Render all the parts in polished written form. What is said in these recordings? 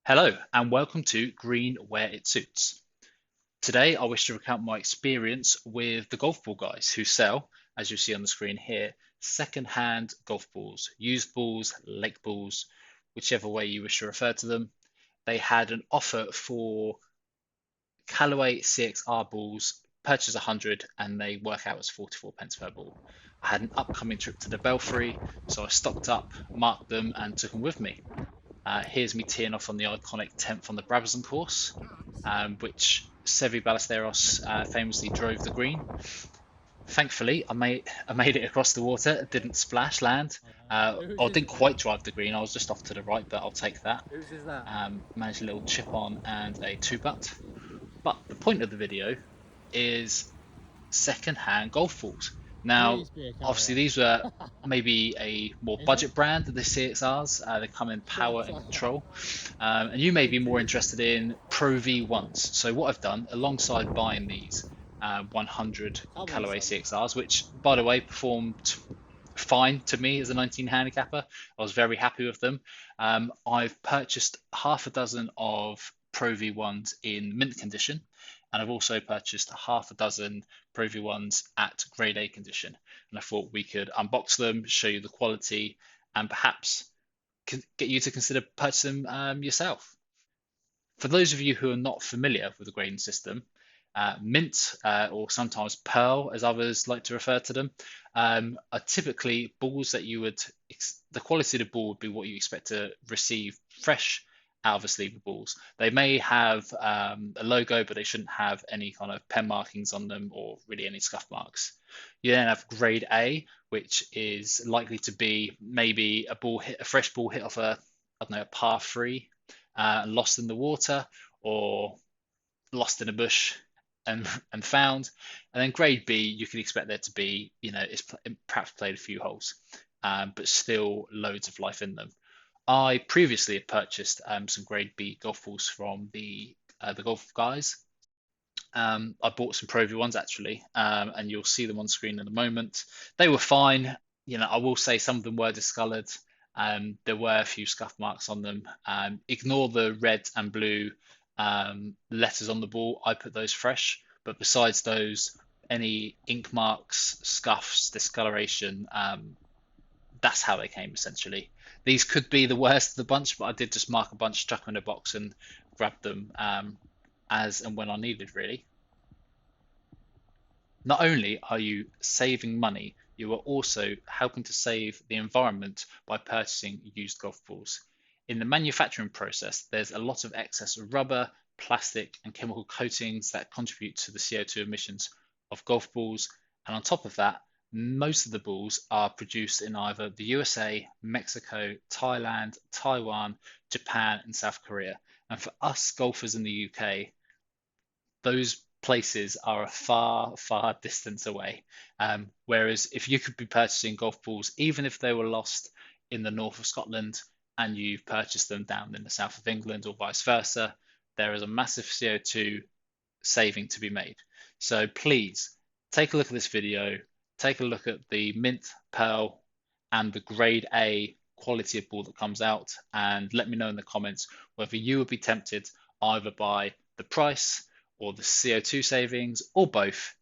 Hello and welcome to Green Where It Suits. Today I wish to recount my experience with the golf ball guys who sell, as you see on the screen here, second-hand golf balls, used balls, lake balls, whichever way you wish to refer to them. They had an offer for Callaway CXR balls, purchase 100 and they work out as 44 pence per ball. I had an upcoming trip to the Belfry, so I stocked up, marked them and took them with me. Here's me teeing off on the iconic 10th on the Brabazon course, which Sevi Ballesteros famously drove the green. Thankfully, I made it across the water. It didn't splash land. Whose I is didn't it? quite drive the green. I was just off to the right, but I'll take that. Whose is that? Managed a little chip on and a two putt. But the point of the video is second-hand golf balls. Now, Please be a obviously, Callaway. these were maybe a more Is it? budget brand than the CXRs. They come in power Shut and up. control. And you may be more Indeed. interested in Pro V1s. So what I've done, alongside buying these 100 Come on, Callaway son. CXRs, which, by the way, performed fine to me as a 19 handicapper. I was very happy with them. I've purchased half a dozen of Pro V1s in mint condition, and I've also purchased half a dozen Pro V1s at grade A condition. And I thought we could unbox them, show you the quality, and perhaps get you to consider purchasing them yourself. For those of you who are not familiar with the grading system, mint or sometimes pearl, as others like to refer to them, are typically balls that the quality of the ball would be what you expect to receive fresh out of the sleeve of balls. They may have a logo, but they shouldn't have any kind of pen markings on them or really any scuff marks. You then have grade A, which is likely to be maybe a fresh ball hit off I don't know, a par three, lost in the water or lost in a bush and found. And then grade B, you can expect there to be, it's perhaps played a few holes, but still loads of life in them. I previously had purchased some grade B golf balls from the golf guys. I bought some Pro V1s actually, and you'll see them on screen in a moment. They were fine. I will say some of them were discolored. There were a few scuff marks on them. Ignore the red and blue letters on the ball. I put those fresh, but besides those, any ink marks, scuffs, discoloration, that's how they came essentially. These could be the worst of the bunch, but I did just mark a bunch, chuck them in a box, and grab them as and when I needed, really. Not only are you saving money, you are also helping to save the environment by purchasing used golf balls. In the manufacturing process, there's a lot of excess rubber, plastic, and chemical coatings that contribute to the CO2 emissions of golf balls. And on top of that, most of the balls are produced in either the USA, Mexico, Thailand, Taiwan, Japan, and South Korea. And for us golfers in the UK, those places are a far, far distance away. Whereas if you could be purchasing golf balls, even if they were lost in the north of Scotland and you've purchased them down in the south of England or vice versa, there is a massive CO2 saving to be made. So please take a look at this video, take a look at the mint, pearl, and the grade A quality of ball that comes out, and let me know in the comments whether you would be tempted either by the price or the CO2 savings or both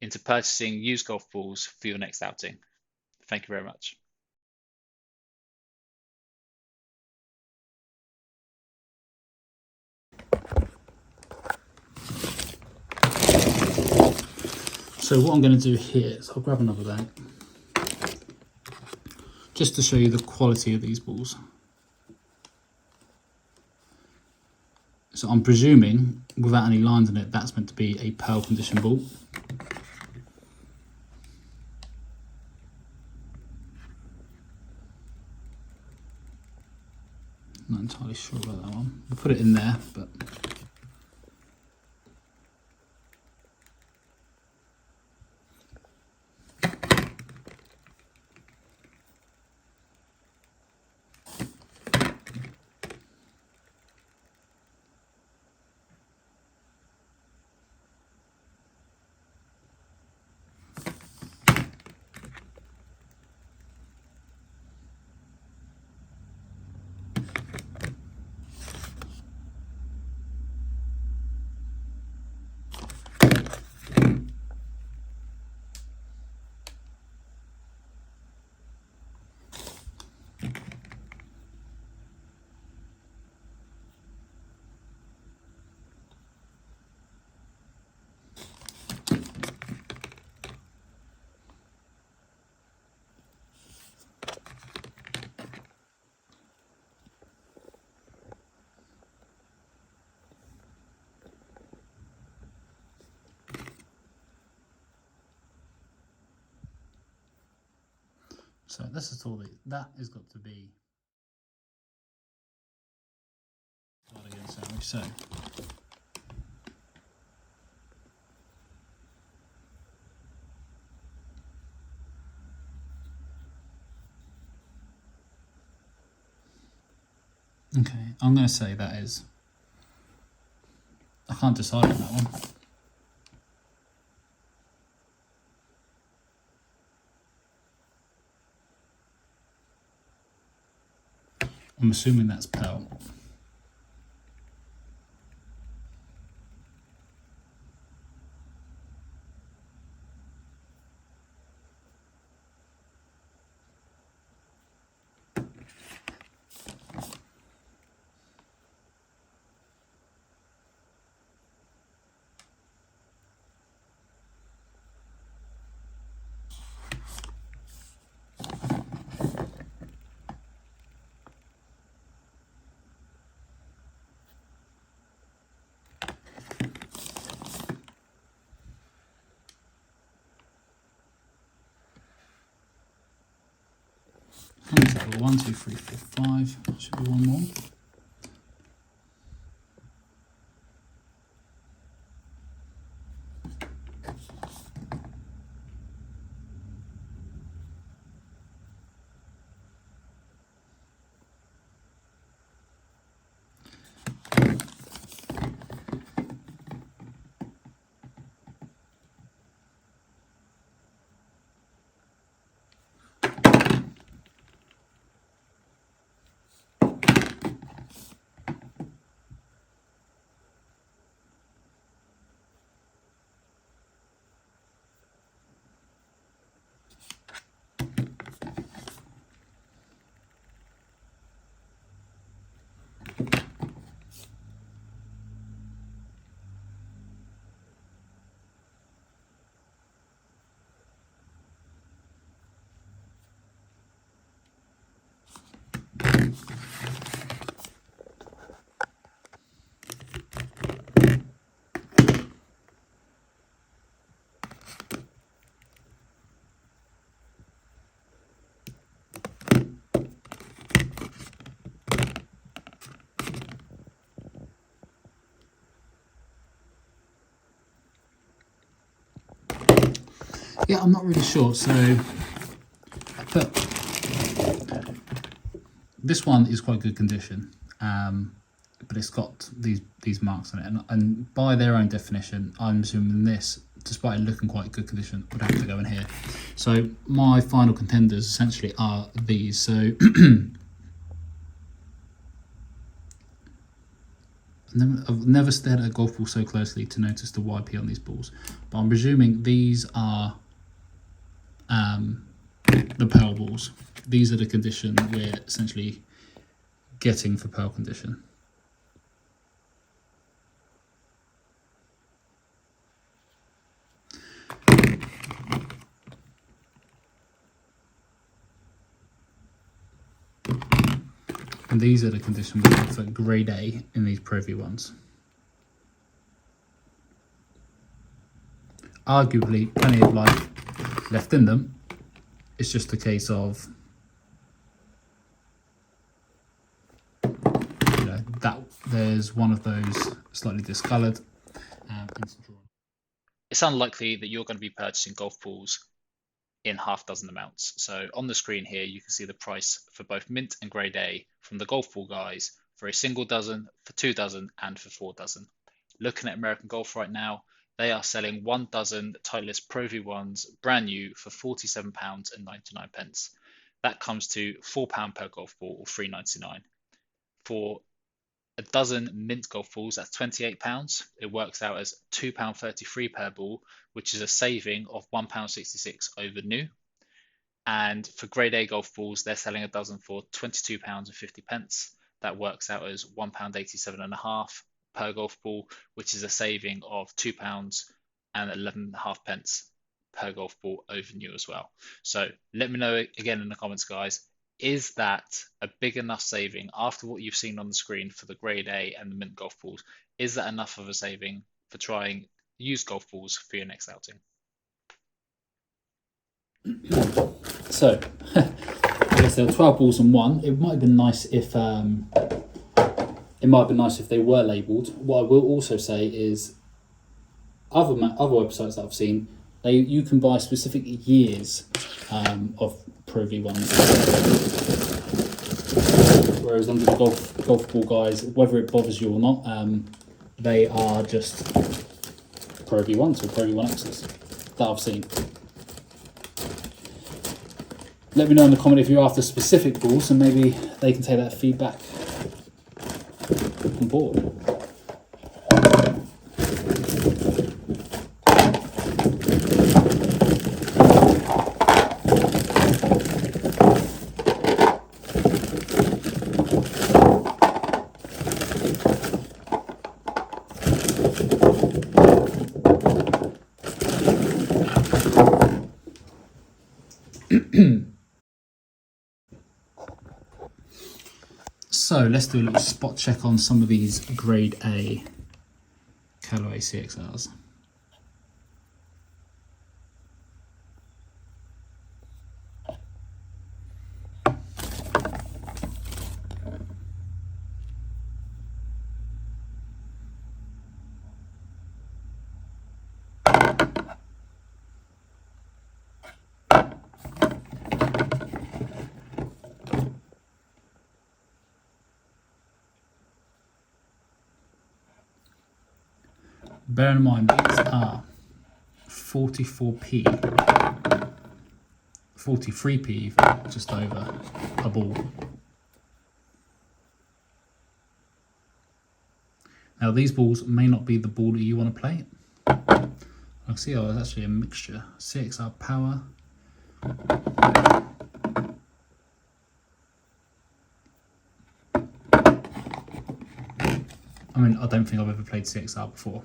into purchasing used golf balls for your next outing. Thank you very much. So what I'm going to do here is I'll grab another bag just to show you the quality of these balls. So I'm presuming, without any lines in it, that's meant to be a pearl condition ball. Not entirely sure about that one. We'll put it in there, but So this is all that has got to be again sandwich. So okay, I'm going to say that is. I can't decide on that one. I'm assuming that's pearl. One, two, three, four, five. That should be one more. Yeah, I'm not really sure. So, but this one is quite good condition, but it's got these marks on it, and by their own definition, I'm assuming this, despite it looking quite good condition, would have to go in here. So my final contenders essentially are these. So I've never stared at a golf ball so closely to notice the YP on these balls, but I'm presuming these are the pearl balls. These are the condition we're essentially getting for pearl condition. And these are the condition we have for grade A in these ProV1s. Arguably, plenty of life left in them. It's just a case of, you know, that there's one of those slightly discoloured. It's unlikely that you're going to be purchasing golf balls in half dozen amounts. So on the screen here, you can see the price for both mint and grade A from the Golf Ball Guys for a single dozen, for 2 dozen, and for 4 dozen. Looking at American Golf right now, they are selling 1 dozen Titleist ProV1s brand new for £47.99. That comes to £4 per golf ball, or £3.99. For a dozen mint golf balls, that's £28. It works out as £2.33 per ball, which is a saving of £1.66 over new. And for grade A golf balls, they're selling a dozen for £22.50. That works out as £1.87.5 per golf ball, which is a saving of £2.11.5 per golf ball over new as well. So let me know again in the comments, guys. Is that a big enough saving after what you've seen on the screen for the grade A and the mint golf balls? Is that enough of a saving for trying used golf balls for your next outing? So, I guess there were 12 balls and one. It might have been nice if they were labelled. What I will also say is, other websites that I've seen, you can buy specific years of Pro V1s. Whereas under the golf ball guys, whether it bothers you or not, they are just Pro V1s or Pro V1Xs that I've seen. Let me know in the comment if you're after specific balls, and maybe they can take that feedback on board. So let's do a little spot check on some of these grade A Callaway CXRs. Bear in mind, these are 44p, 43p even, just over a ball. Now these balls may not be the ball that you want to play. I see, it's actually a mixture. CXR Power. I mean, I don't think I've ever played CXR before.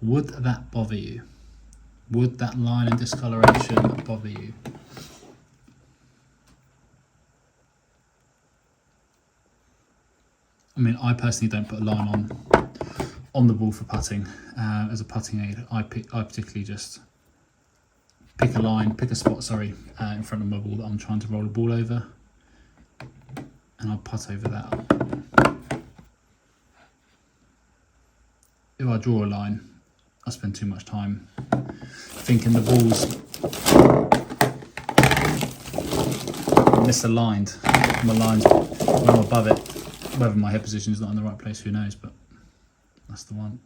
Would that bother you? Would that line and discoloration bother you? I mean, I personally don't put a line on the ball for putting. As a putting aid, I particularly just pick a spot, in front of my ball that I'm trying to roll a ball over, and I'll putt over that. If I draw a line, I spend too much time thinking the ball's misaligned. My line's when I'm above it. Whether my head position is not in the right place, who knows, but that's the one.